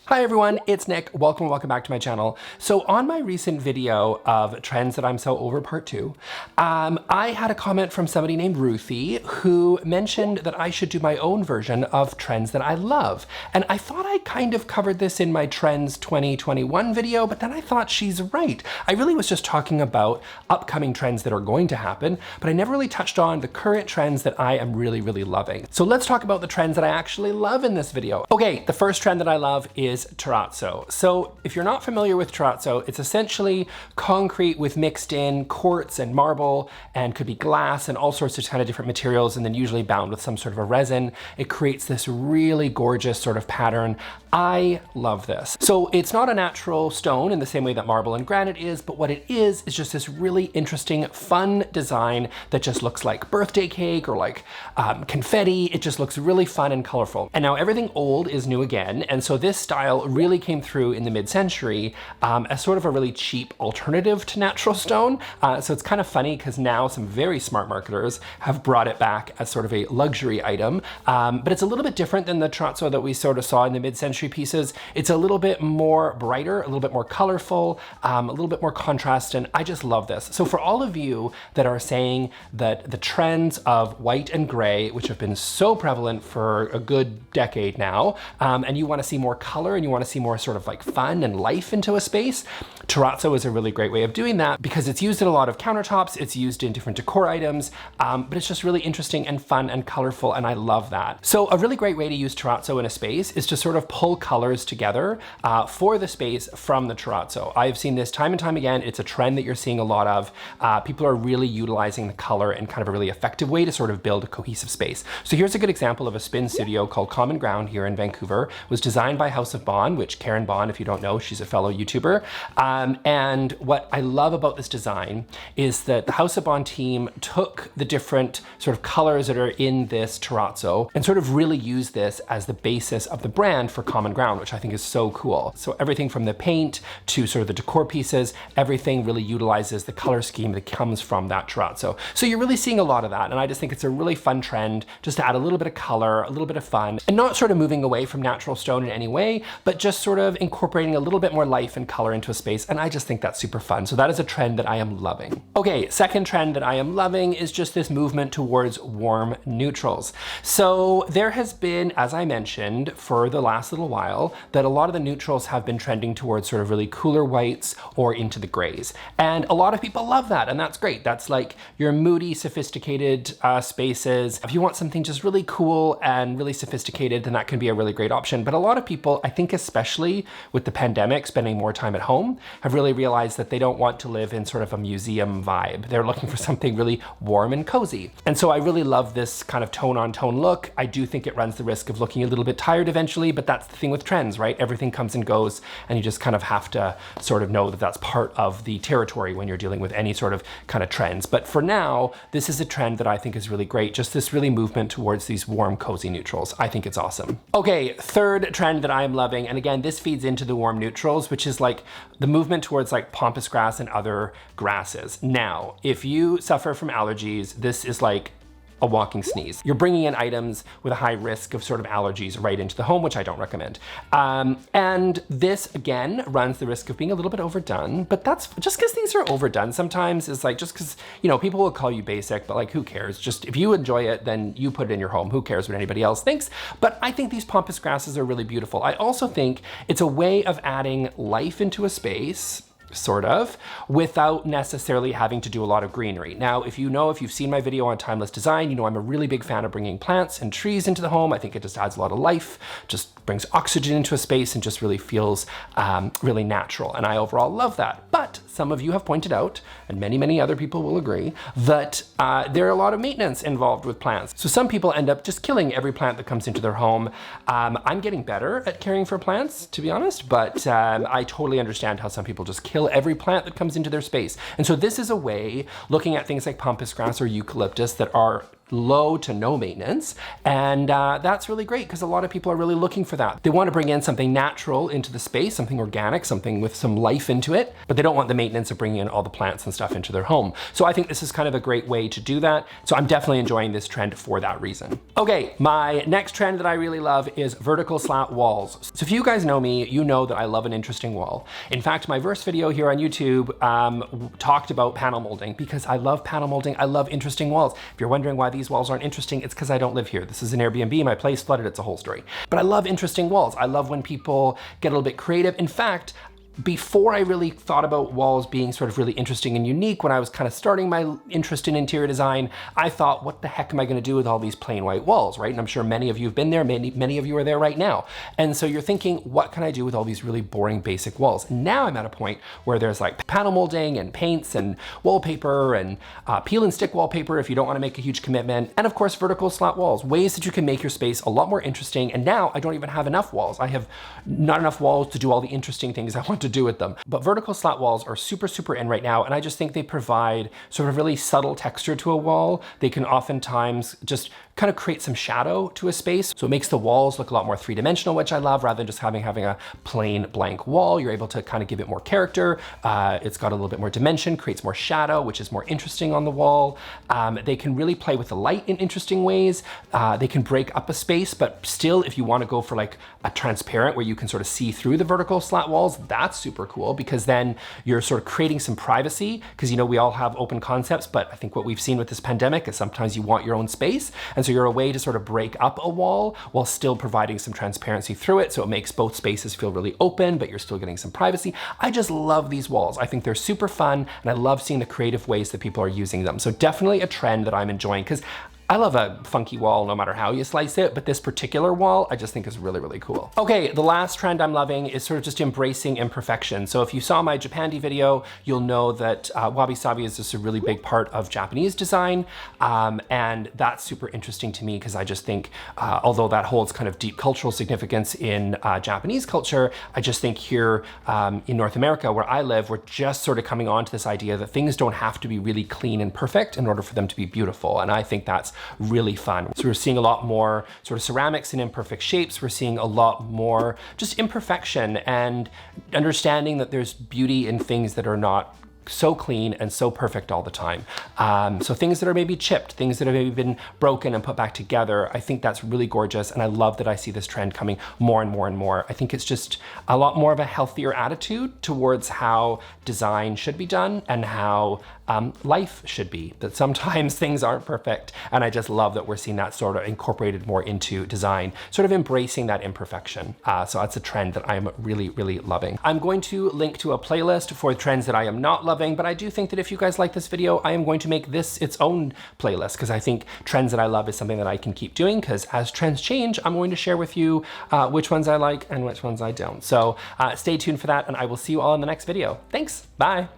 Hi everyone, it's Nick. Welcome back to my channel. So on my recent video of Trends That I'm So Over Part 2, I had a comment from somebody named Ruthie who mentioned that I should do my own version of trends that I love. And I thought I kind of covered this in my Trends 2021 video, but then I thought she's right. I really was just talking about upcoming trends that are going to happen, but I never really touched on the current trends that I am really loving. So let's talk about the trends that I actually love in this video. Okay, the first trend that I love is terrazzo. So if you're not familiar with terrazzo, it's essentially concrete with mixed in quartz and marble, and could be glass and all sorts of kind of different materials, and then usually bound with some sort of a resin. It creates this really gorgeous sort of pattern. I love this. So it's not a natural stone in the same way that marble and granite is, but what it is just this really interesting, fun design that just looks like birthday cake or like confetti. It just looks really fun and colorful. And now everything old is new again, and so this style really came through in the mid-century as sort of a really cheap alternative to natural stone. So it's kind of funny because now some very smart marketers have brought it back as sort of a luxury item, but it's a little bit different than the terrazzo that we sort of saw in the mid-century pieces. It's a little bit more brighter, a little bit more colorful, a little bit more contrast, and I just love this. So for all of you that are saying that the trends of white and gray, which have been so prevalent for a good decade now, and you want to see more color and you want to see more sort of like fun and life into a space, terrazzo is a really great way of doing that because it's used in a lot of countertops, it's used in different decor items, but it's just really interesting and fun and colorful, and I love that. So a really great way to use terrazzo in a space is to sort of pull colors together for the space from the terrazzo. I've seen this time and time again. It's a trend that you're seeing a lot of. People are really utilizing the color in kind of a really effective way to sort of build a cohesive space. So here's a good example of a spin studio called Common Ground here in Vancouver. It was designed by House of Bond, which Karen Bond, if you don't know, she's a fellow YouTuber. And what I love about this design is that the House of Bond team took the different sort of colors that are in this terrazzo and sort of really used this as the basis of the brand for Common Ground, which I think is so cool. So everything from the paint to sort of the decor pieces, everything really utilizes the color scheme that comes from that terrazzo. So you're really seeing a lot of that, and I just think it's a really fun trend just to add a little bit of color, a little bit of fun, and not sort of moving away from natural stone in any way, but just sort of incorporating a little bit more life and color into a space, and I just think that's super fun. So that is a trend that I am loving. Okay, second trend that I am loving is just this movement towards warm neutrals. So there has been, as I mentioned, for the last little while, that a lot of the neutrals have been trending towards sort of really cooler whites or into the grays. And a lot of people love that, and that's great. That's like your moody, sophisticated spaces. If you want something just really cool and really sophisticated, then that can be a really great option. But a lot of people, I think especially with the pandemic, spending more time at home, have really realized that they don't want to live in sort of a museum vibe. They're looking for something really warm and cozy. And so I really love this kind of tone-on-tone look. I do think it runs the risk of looking a little bit tired eventually, but that's the thing with trends, right? Everything comes and goes, and you just kind of have to sort of know that that's part of the territory when you're dealing with any sort of kind of trends. But for now, this is a trend that I think is really great. Just this really movement towards these warm, cozy neutrals. I think it's awesome. Okay, third trend that I am loving, and again, this feeds into the warm neutrals, which is like the movement towards like pampas grass and other grasses. Now, if you suffer from allergies, this is like a walking sneeze. You're bringing in items with a high risk of sort of allergies right into the home, which I don't recommend. And this, again, runs the risk of being a little bit overdone, but that's just because things are overdone sometimes. It's like, just because, you know, people will call you basic, but like, who cares? Just if you enjoy it, then you put it in your home. Who cares what anybody else thinks? But I think these pampas grasses are really beautiful. I also think it's a way of adding life into a space, sort of, without necessarily having to do a lot of greenery. Now, if you've seen my video on timeless design, you know I'm a really big fan of bringing plants and trees into the home. I think it just adds a lot of life, just brings oxygen into a space, and just really feels really natural. And I overall love that. But some of you have pointed out, and many other people will agree, that there are a lot of maintenance involved with plants. So some people end up just killing every plant that comes into their home. I'm getting better at caring for plants, to be honest, but I totally understand how some people just kill every plant that comes into their space. And so this is a way, looking at things like pampas grass or eucalyptus that are low to no maintenance. And that's really great because a lot of people are really looking for that. They want to bring in something natural into the space, something organic, something with some life into it, but they don't want the maintenance of bringing in all the plants and stuff into their home. So I think this is kind of a great way to do that. So I'm definitely enjoying this trend for that reason. Okay, my next trend that I really love is vertical slat walls. So if you guys know me, you know that I love an interesting wall. In fact, my first video here on YouTube talked about panel molding because I love panel molding. I love interesting walls. If you're wondering why these walls aren't interesting, it's because I don't live here. This is an Airbnb, my place flooded, it's a whole story. But I love interesting walls. I love when people get a little bit creative. In fact, before I really thought about walls being sort of really interesting and unique, when I was kind of starting my interest in interior design, I thought, what the heck am I gonna do with all these plain white walls, right? And I'm sure many of you have been there, many of you are there right now. And so you're thinking, what can I do with all these really boring basic walls? And now I'm at a point where there's like panel molding and paints and wallpaper and peel and stick wallpaper if you don't wanna make a huge commitment. And of course, vertical slat walls, ways that you can make your space a lot more interesting. And now I don't even have enough walls. I have not enough walls to do all the interesting things I want to do with them. But vertical slat walls are super in right now, and I just think they provide sort of really subtle texture to a wall. They can oftentimes just kind of create some shadow to a space. So it makes the walls look a lot more three-dimensional, which I love, rather than just having a plain blank wall. You're able to kind of give it more character. It's got a little bit more dimension, creates more shadow, which is more interesting on the wall. They can really play with the light in interesting ways. They can break up a space, but still, if you want to go for like a transparent where you can sort of see through the vertical slat walls, that's super cool because then you're sort of creating some privacy because, you know, we all have open concepts, but I think what we've seen with this pandemic is sometimes you want your own space. And so you're a way to sort of break up a wall while still providing some transparency through it. So it makes both spaces feel really open, but you're still getting some privacy. I just love these walls. I think they're super fun and I love seeing the creative ways that people are using them. So definitely a trend that I'm enjoying because I love a funky wall no matter how you slice it, but this particular wall I just think is really cool. Okay, the last trend I'm loving is sort of just embracing imperfection. So if you saw my Japandi video, you'll know that wabi-sabi is just a really big part of Japanese design. And that's super interesting to me because I just think, although that holds kind of deep cultural significance in Japanese culture, I just think here in North America where I live, we're just sort of coming on to this idea that things don't have to be really clean and perfect in order for them to be beautiful. And I think that's really fun. So we're seeing a lot more sort of ceramics in imperfect shapes. We're seeing a lot more just imperfection and understanding that there's beauty in things that are not so clean and so perfect all the time. So things that are maybe chipped, things that have maybe been broken and put back together, I think that's really gorgeous. And I love that I see this trend coming more and more. I think it's just a lot more of a healthier attitude towards how design should be done and how life should be, that sometimes things aren't perfect. And I just love that we're seeing that sort of incorporated more into design, sort of embracing that imperfection. So that's a trend that I'm really loving. I'm going to link to a playlist for trends that I am not loving, but I do think that if you guys like this video, I am going to make this its own playlist because I think trends that I love is something that I can keep doing because as trends change, I'm going to share with you which ones I like and which ones I don't. So stay tuned for that and I will see you all in the next video. Thanks, bye.